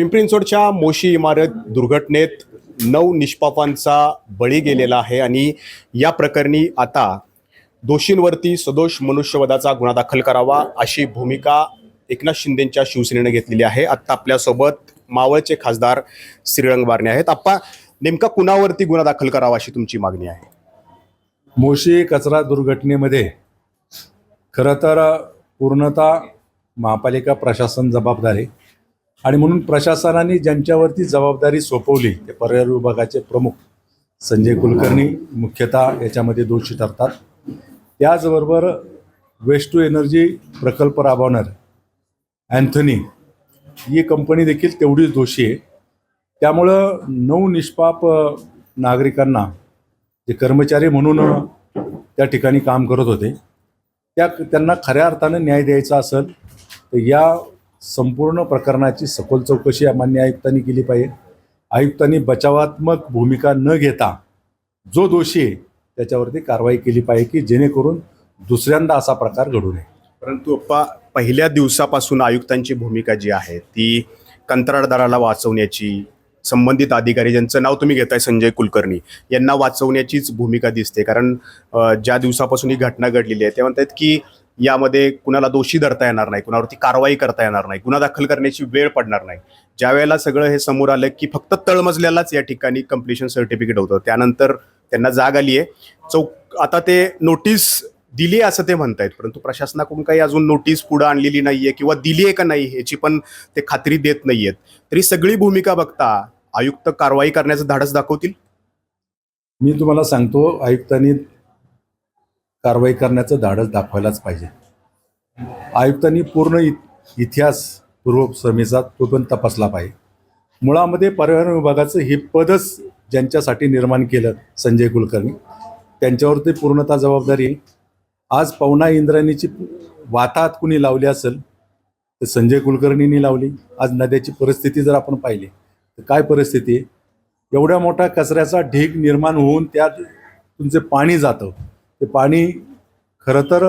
पिंपरी चिंचवडच्या मोशी इमारत दुर्घटनेत 9 निष्पापांचा बळी गेलेला आहे आणि या प्रकरणी आता दोषींवरती सदोष मनुष्यवधाचा गुन्हा दाखल करावा अशी भूमिका एकनाथ शिंदेंच्या शिवसेनेने घेतलेली आहे। आता आपल्यासोबत मावळचे खासदार श्रीरंग बारणे आहेत। आप्पा, नेमका कुणावरती गुन्हा दाखल करावा अशी तुमची मागणी आहे? मोशी कचरा दुर्घटनेमध्ये खरं तर पूर्णतः महापालिका प्रशासन जबाबदार आहे आणि म्हणून प्रशासनाने ज्यांच्यावरती जबाबदारी सोपवली ते पर्यावरण विभागाचे प्रमुख संजय कुलकर्णी मुख्यतः याच्यामध्ये दोषी ठरतात। त्याचबरोबर वेस्ट टू एनर्जी प्रकल्प राबवणार अँथनी ही कंपनी देखील तेवढीच दोषी आहे। त्यामुळं 9 निष्पाप नागरिकांना जे कर्मचारी म्हणून त्या ठिकाणी काम करत होते त्यांना खऱ्या अर्थानं न्याय द्यायचा असेल तर या संपूर्ण प्रकरणाची सखोल चौकशी माननीय आयुक्तांनी केली पाहिजे। आयुक्तांनी बचावात्मक भूमिका न घेता जो दोषी आहे त्याच्यावरती कारवाई केली पाहिजे की जेणेकरून दुसऱ्यांदा असा प्रकार घडू नये। परंतु अप्पा, पहिल्या दिवसापासून आयुक्तांची भूमिका जी आहे ती कंत्राटदाराला वाचवण्याची, संबंधित अधिकारी ज्यांचं नाव तुम्ही घेताय संजय कुलकर्णी यांना वाचवण्याचीच भूमिका दिसते। कारण ज्या दिवसापासून ही घटना घडलेली आहे ते म्हणतात की यामध्ये कुणाला दोषी धरता येणार नाही, कुणावरती कारवाई करता येणार नाही, गुन्हा दाखल करण्याची वेळ पडणार नाही। ज्या वेळेला सगळं हे समोर आलं की फक्त तळमजल्यालाच या ठिकाणी कंप्लिशन सर्टिफिकेट होतं, त्यानंतर त्यांना जाग आली आहे। आता ते नोटीस दिली असं ते म्हणतायत, परंतु प्रशासनाकडून काही अजून नोटीस पुढे आणलेली नाहीये किंवा दिली आहे का नाही याची पण ते खात्री देत नाहीयेत। तरी सगळी भूमिका बघता आयुक्त कारवाई करण्याचं धाडस दाखवतील? मी तुम्हाला सांगतो, आयुक्तांनी कारवाई करण्याचं धाडस दाखवायलाच पाहिजे। आयुक्तांनी पूर्ण इतिहास पूर्वश्रमीचा तो पण तपासला पाहिजे। मुळामध्ये पर्यावरण विभागाचं हे पदच ज्यांच्यासाठी निर्माण केलं संजय कुलकर्णी त्यांच्यावरती पूर्णतः जबाबदारी आहे। आज पवना इंद्रायणीची वाताहत कुणी लावली असेल तर संजय कुलकर्णींनी लावली। आज नद्याची परिस्थिती जर आपण पाहिली तर काय परिस्थिती आहे, एवढ्या मोठा कचऱ्याचा ढीग निर्माण होऊन त्यात तुमचे पाणी जातं, ते पाणी खरं तर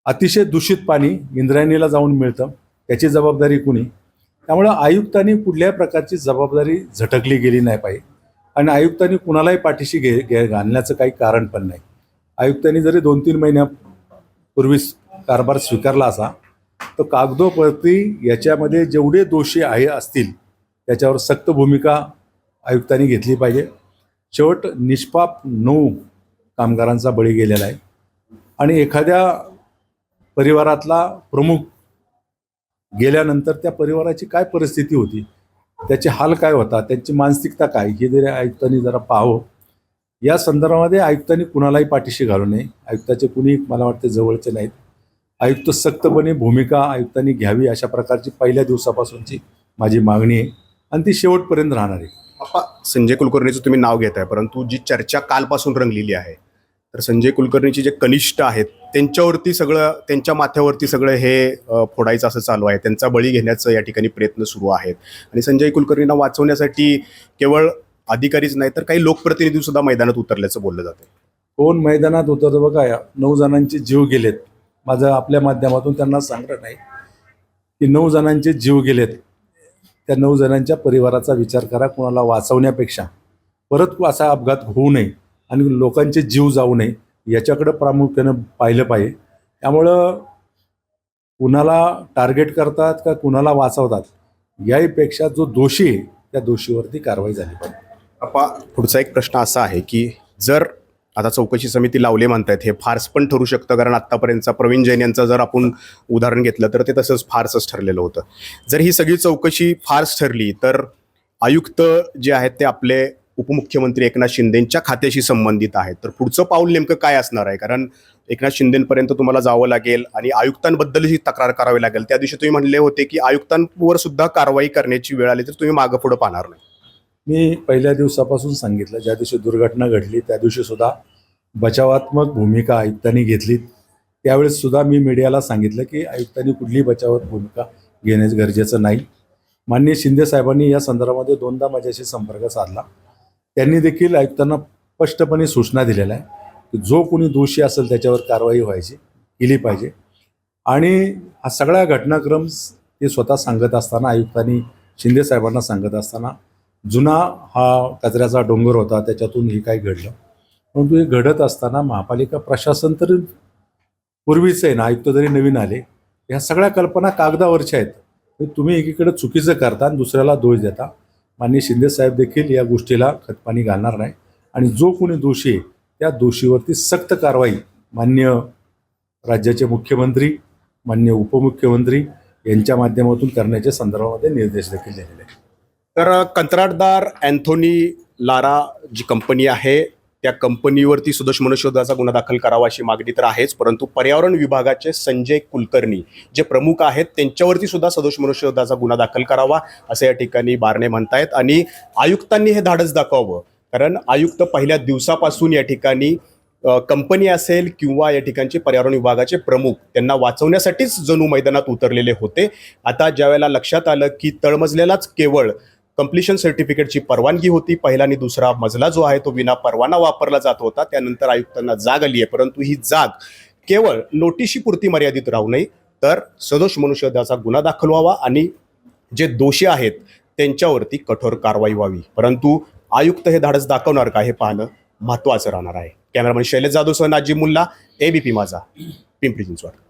अतिशय दूषित पाणी इंद्रायणीला जाऊन मिळतं, त्याची जबाबदारी कुणी? त्यामुळं आयुक्तांनी कुठल्याही प्रकारची जबाबदारी झटकली गेली नाही पाहिजे आणि आयुक्तांनी कुणालाही पाठीशी घालण्याचं काही कारण पण नाही। आयुक्तांनी जरी 2-3 महिन्यापूर्वी कारभार स्वीकारला असा तर कागदोपत्री याच्यामध्ये जेवढे दोषी असतील त्याच्यावर सक्त भूमिका आयुक्तांनी घेतली पाहिजे। शेवट निष्पाप 9 कामगारांचा बळी गेलेला आहे आणि एखाद्या परिवारातला प्रमुख गेल्यानंतर त्या परिवाराची काय परिस्थिती होती, त्याचे हाल काय होता, त्यांची मानसिकता काय, हे जरी आयुक्तांनी जरा पाहावं। या संदर्भामध्ये आयुक्तांनी कुणालाही पाठीशी घालू नये। आयुक्ताचे कुणी मला वाटते जवळचे नाहीत। आयुक्त सक्तपणे भूमिका आयुक्तांनी घ्यावी अशा प्रकारची पहिल्या दिवसापासूनची माझी मागणी आहे आणि ती शेवटपर्यंत राहणार आहे। अप्पा, संजय कुलकर्णीचं तुम्ही नाव घेताय, परंतु जी चर्चा कालपासून रंगलेली आहे तर संजय कुलकर्णीचे जे कनिष्ठ आहेत त्यांच्यावरती सगळं, त्यांच्या माथ्यावरती सगळं हे फोडायचं असं चालू आहे। त्यांचा बळी घेण्याचं या ठिकाणी प्रयत्न सुरू आहेत आणि संजय कुलकर्णींना वाचवण्यासाठी केवळ अधिकारीच नाही तर काही लोकप्रतिनिधी सुद्धा मैदानात उतरल्याचं बोललं जातं। कोण मैदानात उतरतं? बघा, 9 जणांचे जीव गेलेत। माझं आपल्या माध्यमातून त्यांना सांगणं नाही की 9 जणांचे जीव गेलेत, त्या 9 जणांच्या परिवाराचा विचार करा। कोणाला वाचवण्यापेक्षा परत असा अपघात होऊ नये आणि लोकांचे जीव जाऊ नये याच्याकडे प्रामुख्यानं पाहिलं पाहिजे। त्यामुळं कुणाला टार्गेट करतात का कुणाला वाचवतात याहीपेक्षा जो दोषी आहे त्या दोषीवरती कारवाई झाली पाहिजे। अप्पा, पुढचा एक प्रश्न असा आहे की जर आता चौकशी समिती लावले म्हणतायत, हे फार्स पण ठरू शकतं, कारण आत्तापर्यंतचा प्रवीण जैन यांचं जर आपण उदाहरण घेतलं तर ते तसंच फार्सच ठरलेलं होतं। जर ही सगळी चौकशी फार्स ठरली तर आयुक्त जे आहेत ते आपले उपमुख्यमंत्री एकनाथ शिंदेंच्या खात्याशी संबंधित आहेत, तर पुढचं पाऊल नेमकं काय असणार आहे? कारण एकनाथ शिंदेंपर्यंत तुम्हाला जावं लागेल आणि आयुक्तांबद्दलही तक्रार करावी लागेल। त्या दिवशी तुम्ही म्हणले होते की आयुक्तांवर सुद्धा कारवाई करण्याची वेळ आली तर तुम्ही मागं पुढं पाहणार नाही। मी पहिल्या दिवसापासून सांगितलं, ज्या दिवशी दुर्घटना घडली त्या दिवशी सुद्धा बचावात्मक भूमिका आयुक्तांनी घेतली। त्यावेळेस सुद्धा मी मीडियाला सांगितलं की आयुक्तांनी कुठलीही बचावात्मक भूमिका घेण्याचं गरजेचं नाही। माननीय शिंदे साहेबांनी या संदर्भामध्ये 2दा माझ्याशी संपर्क साधला। त्यांनी देखील आयुक्तांना स्पष्टपणे सूचना दिलेल्या आहे की जो कोणी दोषी असेल त्याच्यावर कारवाई केली पाहिजे आणि हा सगळा घटनाक्रम ते स्वतः सांगत असताना आयुक्तांनी शिंदे साहेबांना सांगत असताना जुना हा कचऱ्याचा डोंगर होता, त्याच्यातून हे काय घडलं. परंतु हे घडत असताना महापालिका प्रशासन तर पूर्वीचं आहे ना, आयुक्त जरी नवीन आले, ह्या सगळ्या कल्पना कागदावरच्या आहेत. हे तुम्ही एकीकडे चुकीचं करता आणि दुसऱ्याला दोष देता. माननीय शिंदे साहेब देखील या गोष्टीला खतपाणी घालणार नाही आणि जो कोणी दोषी आहे त्या दोषीवरती सक्त कारवाई माननीय राज्याचे मुख्यमंत्री, माननीय उपमुख्यमंत्री यांच्या माध्यमातून करण्याच्या संदर्भामध्ये निर्देश देखील दिलेले आहेत. तर कंत्राटदार अँथोनी लारा जी कंपनी आहे त्या कंपनीवरती सदोष मनुष्यवधाचा गुन्हा दाखल करावा अशी मागणी तर आहेच, परंतु पर्यावरण विभागाचे संजय कुलकर्णी जे प्रमुख आहेत त्यांच्यावरती सुद्धा सदोष मनुष्यवधाचा गुन्हा दाखल करावा असं या ठिकाणी बारणे म्हणतायत. आणि आयुक्तांनी हे धाडस दाखवावं, कारण आयुक्त पहिल्या दिवसापासून या ठिकाणी कंपनी असेल किंवा या ठिकाणचे पर्यावरण विभागाचे प्रमुख त्यांना वाचवण्यासाठीच जणू मैदानात उतरलेले होते. आता ज्यावेळेला लक्षात आलं की तळमजल्यालाच केवळ कंप्लिशन सर्टिफिकेटची परवानगी होती, पहिला आणि दुसरा मजला जो आहे तो विना परवाना वापरला जात होता, त्यानंतर आयुक्तांना जाग आली आहे. परंतु ही जाग केवळ नोटिशीपुरती मर्यादित राहू नये, तर सदोष मनुष्यवधाचा गुन्हा दाखल व्हावा आणि जे दोषी आहेत त्यांच्यावरती कठोर कारवाई व्हावी. परंतु आयुक्त हे धाडस दाखवणार का हे पाहणं महत्त्वाचं राहणार आहे. कॅमेरामन शैलेश जाधवसह नाजिम मुल्ला, ABP माझा, पिंपरी चिंचवड.